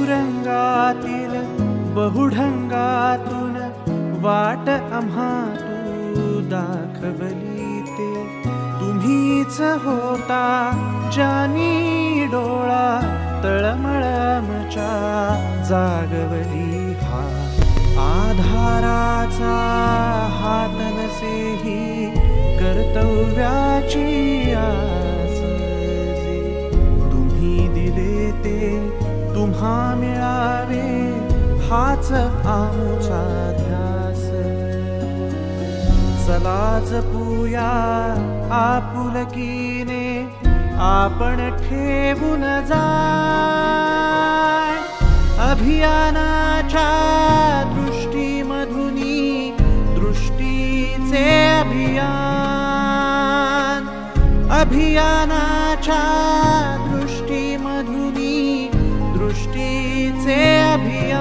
चतुरंगातील बहुढंगातून वाट आम्हा तू दाखवली ते तुम्हीच होता ज्यानी डोळा तळमळमच्या जागवली हा आधाराचा हात नसेही कर्तव्याची आस जे तुम्ही दिले ते तुम्हा मिळावे हाच आमचा ध्यास चला जपूया आपुलकीने आपण ठेवून जाय अभियानाच्या दृष्टीमधुनी दृष्टीचे अभियान अभियानाच्या दृष्टीमधुनी दृष्टीचे अभियान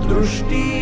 दृष्टी